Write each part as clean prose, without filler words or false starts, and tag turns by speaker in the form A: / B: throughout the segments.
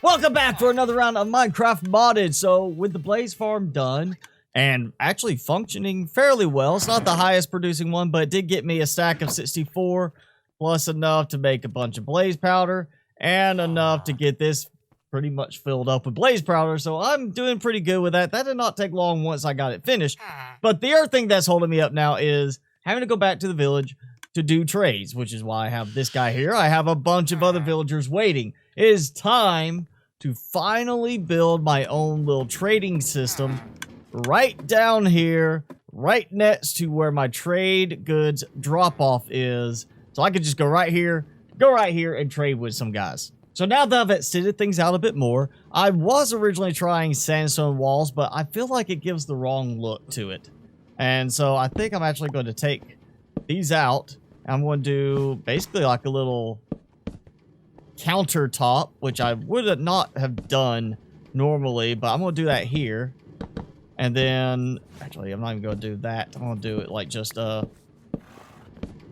A: Welcome back for another round of Minecraft Modded. So with the Blaze Farm done and actually functioning fairly well, it's not the highest producing one, but it did get me a stack of 64 plus enough to make a bunch of blaze powder and enough to get this pretty much filled up with blaze powder. So I'm doing pretty good with that. That did not take long once I got it finished. But the other thing that's holding me up now is having to go back to the village to do trades, which is why I have this guy here. I have a bunch of other villagers waiting. It is time to finally build my own little trading system right down here, right next to where my trade goods drop-off is. So I could just go right here and trade with some guys. So now that I've extended things out a bit more, I was originally trying sandstone walls, but I feel like it gives the wrong look to it. And so I think I'm actually going to take these out. I'm going to do basically like a little countertop, which I would not have done normally, but I'm going to do that here. And then, actually, I'm not even going to do that. I'm going to do it like just a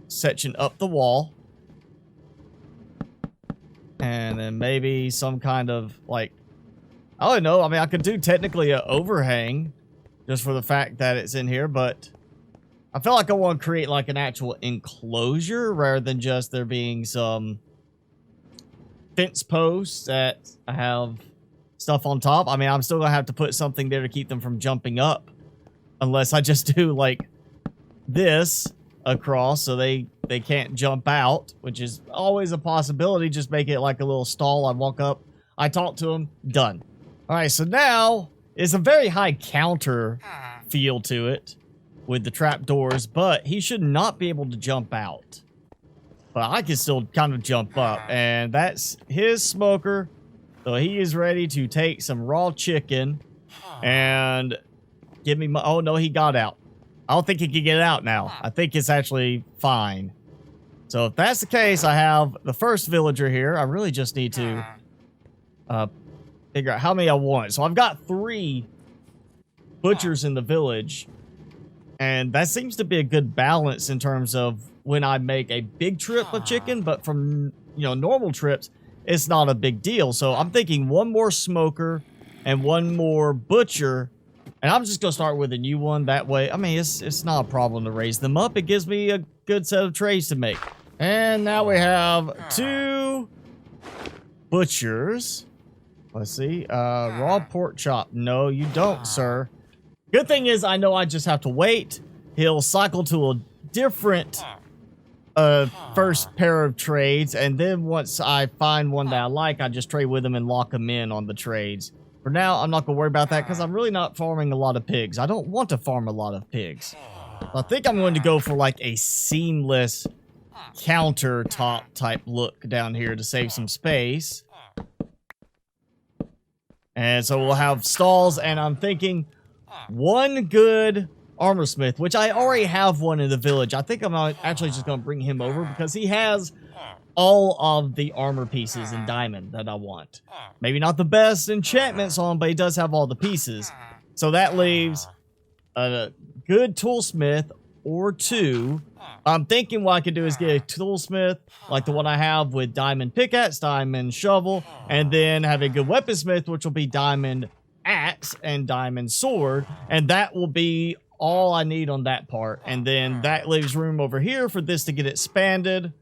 A: section up the wall. And then maybe some kind of like, I don't know. I mean, I could do technically an overhang just for the fact that it's in here, but I feel like I want to create like an actual enclosure rather than just there being some fence posts that have stuff on top. I mean, I'm still gonna have to put something there to keep them from jumping up, unless I just do like this across so they can't jump out, which is always a possibility. Just make it like a little stall. I walk up, I talk to them, done. All right, so now it's a very high counter feel to it with the trapdoors, but he should not be able to jump out. But I can still kind of jump up, and that's his smoker. So he is ready to take some raw chicken and give me my... Oh, no, he got out. I don't think he can get out now. I think it's actually fine. So if that's the case, I have the first villager here. I really just need to figure out how many I want. So I've got 3 butchers in the village, and that seems to be a good balance in terms of when I make a big trip of chicken, but from, you know, normal trips, it's not a big deal. So I'm thinking 1 more smoker and 1 more butcher, and I'm just gonna start with a new one. That way, I mean, it's not a problem to raise them up. It gives me a good set of trays to make. And now we have 2 butchers. Let's see, raw pork chop. No, you don't, sir. Good thing is I know I just have to wait. He'll cycle to a different first pair of trades, and then once I find one that I like, I just trade with him and lock him in on the trades. For now, I'm not gonna worry about that because I'm really not farming a lot of pigs. I don't want to farm a lot of pigs. I think I'm going to go for like a seamless countertop type look down here to save some space. And so we'll have stalls, and I'm thinking 1 good armor smith, which I already have one in the village. I think I'm actually just going to bring him over because he has all of the armor pieces in diamond that I want. Maybe not the best enchantments on, but he does have all the pieces. So that leaves a good toolsmith or 2. I'm thinking what I could do is get a toolsmith like the one I have with diamond pickaxe, diamond shovel, and then have a good weaponsmith, which will be diamond axe and diamond sword, and that will be all I need on that part. And then that leaves room over here for this to get expanded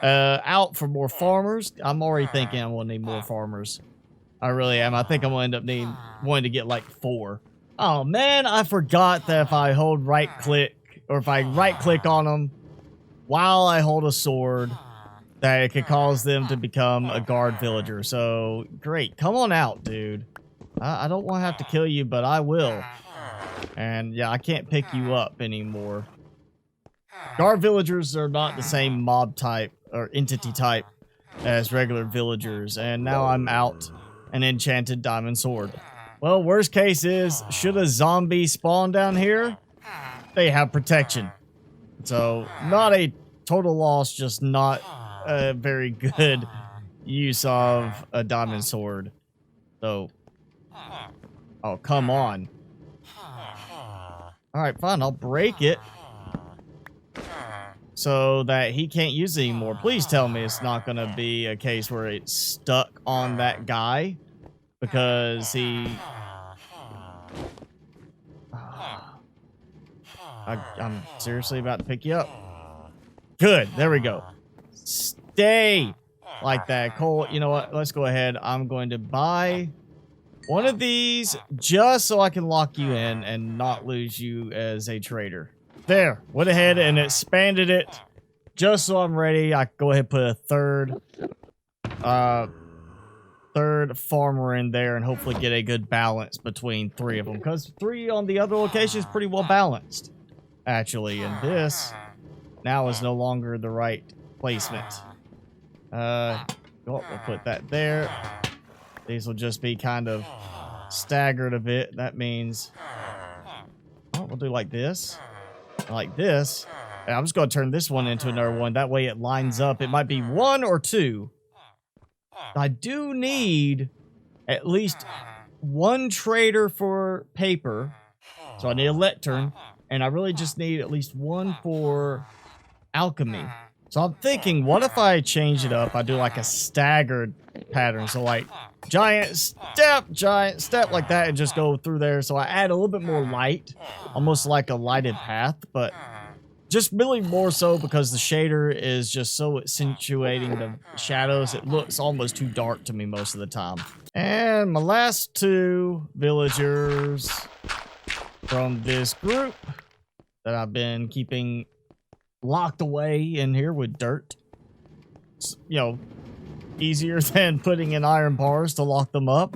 A: out for more farmers. I'm already thinking I'm gonna need more farmers. I really am. I think I'm gonna end up wanting to get like 4. Oh man, I forgot that if I hold right click, or if I right click on them while I hold a sword, that it could cause them to become a guard villager. So great, come on out, dude. I don't want to have to kill you, but I will. And yeah, I can't pick you up anymore. Guard villagers are not the same mob type or entity type as regular villagers. And now I'm out an enchanted diamond sword. Well, worst case is, should a zombie spawn down here, they have protection. So not a total loss, just not a very good use of a diamond sword. So, oh, come on. Alright, fine, I'll break it. so that he can't use it anymore. Please tell me it's not going to be a case where it's stuck on that guy because he... I'm seriously about to pick you up. Good. There we go. Stay like that. Cole, you know what? Let's go ahead. I'm going to buy one of these just so I can lock you in and not lose you as a trader. There. Went ahead and expanded it just so I'm ready. I can go ahead and put a third farmer in there and hopefully get a good balance between 3 of them, because 3 on the other location is pretty well balanced actually, and this now is no longer the right placement. We'll put that there. These will just be kind of staggered a bit. That means, oh, we'll do like this, like this. And I'm just going to turn this one into another one. That way it lines up. It might be 1 or 2. I do need at least 1 trader for paper. So I need a lectern. And I really just need at least 1 for alchemy. So I'm thinking, what if I change it up? I do like a staggered pattern. So like giant step like that, and just go through there. So I add a little bit more light, almost like a lighted path, but just really more so because the shader is just so accentuating the shadows. It looks almost too dark to me most of the time. And my last 2 villagers from this group that I've been keeping locked away in here with dirt. It's, you know, easier than putting in iron bars to lock them up,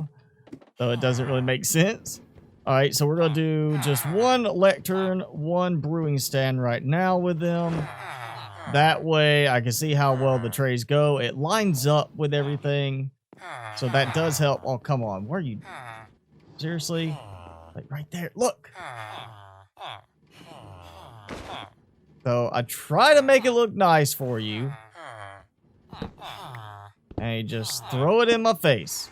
A: so it doesn't really make sense. All right, so we're gonna do just 1 lectern, 1 brewing stand right now with them. That way I can see how well the trays go. It lines up with everything, so that does help. Oh, come on, where are you? Seriously? Like right there, look. So I try to make it look nice for you. And you just throw it in my face.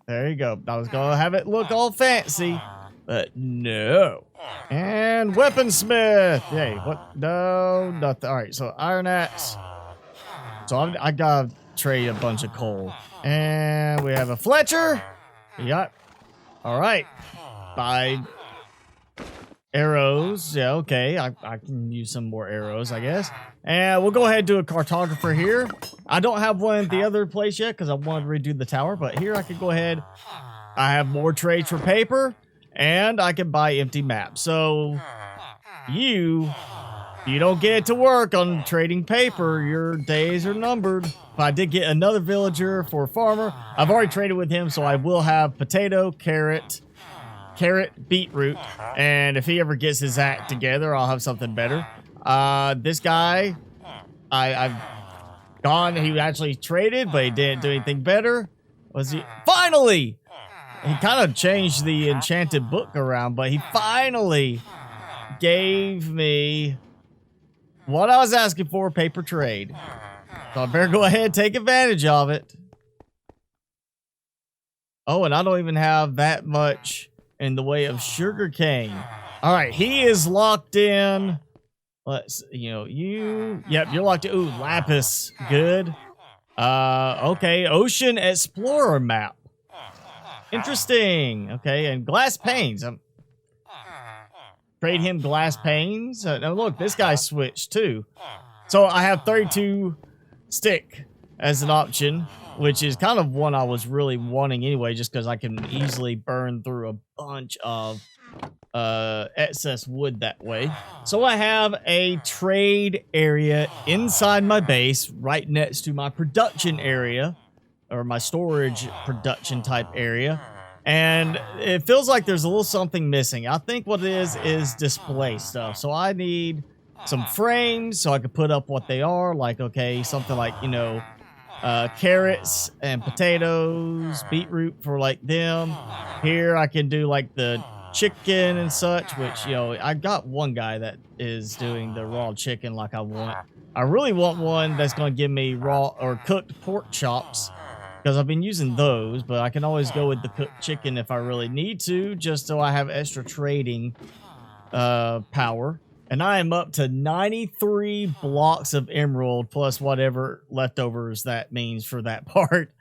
A: There you go. I was gonna have it look all fancy, but no. And weaponsmith. Hey, what? No, nothing. All right, so iron axe. So I gotta trade a bunch of coal. And we have a Fletcher. Yeah. All right. Buy arrows. Yeah, okay. I can use some more arrows, I guess. And we'll go ahead and do a cartographer here. I don't have one at the other place yet because I wanted to redo the tower, but here I could go ahead. I have more trades for paper, and I can buy empty maps. So you don't get to work on trading paper. Your days are numbered. But I did get another villager for a farmer. I've already traded with him, so I will have potato, carrot, beetroot, and if he ever gets his act together, I'll have something better. This guy, I've gone. He actually traded, but he didn't do anything better. Was he? Finally, he kind of changed the enchanted book around, but he finally gave me what I was asking for: paper trade. So I better go ahead and take advantage of it. Oh, and I don't even have that much in the way of sugar cane. All right, he is locked in. Let's, yep, you're locked in. Ooh, lapis, good. Okay, ocean explorer map. Interesting. Okay, and glass panes. Trade him glass panes. Now look, this guy switched too. So I have 32 stick as an option, which is kind of one I was really wanting anyway, just because I can easily burn through a bunch of excess wood that way. So I have a trade area inside my base right next to my production area, or my storage production type area, and it feels like there's a little something missing. I think what it is display stuff. So I need some frames so I can put up what they are, like, okay, something like, you know, carrots and potatoes, beetroot for like them. Here I can do like the chicken and such, which, you know, I got one guy that is doing the raw chicken like I want. I really want one that's going to give me raw or cooked pork chops, because I've been using those, but I can always go with the cooked chicken if I really need to, just so I have extra trading power. And I am up to 93 blocks of emerald plus whatever leftovers that means for that part.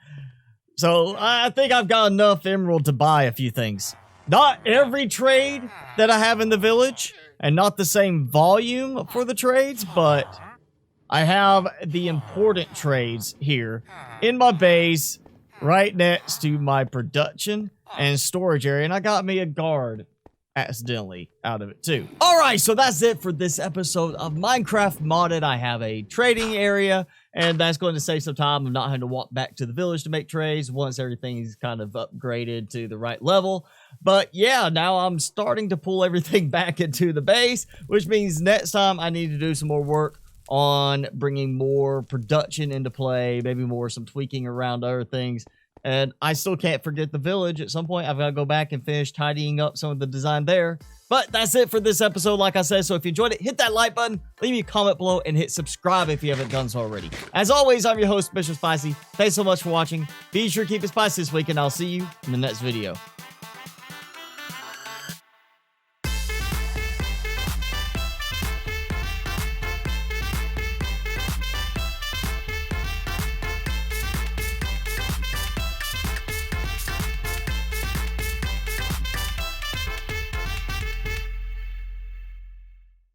A: So I think I've got enough emerald to buy a few things. Not every trade that I have in the village, and not the same volume for the trades, but I have the important trades here in my base, right next to my production and storage area. And I got me a guard accidentally out of it too. Alright, so that's it for this episode of Minecraft Modded. I have a trading area, and that's going to save some time of not having to walk back to the village to make trades once everything is kind of upgraded to the right level. But yeah, now I'm starting to pull everything back into the base, which means next time I need to do some more work on bringing more production into play, maybe more some tweaking around other things. And I still can't forget the village. At some point, I've got to go back and finish tidying up some of the design there. But that's it for this episode, like I said. So if you enjoyed it, hit that like button, leave me a comment below, and hit subscribe if you haven't done so already. As always, I'm your host, Mr. Spicy. Thanks so much for watching. Be sure to keep it spicy this week, and I'll see you in the next video.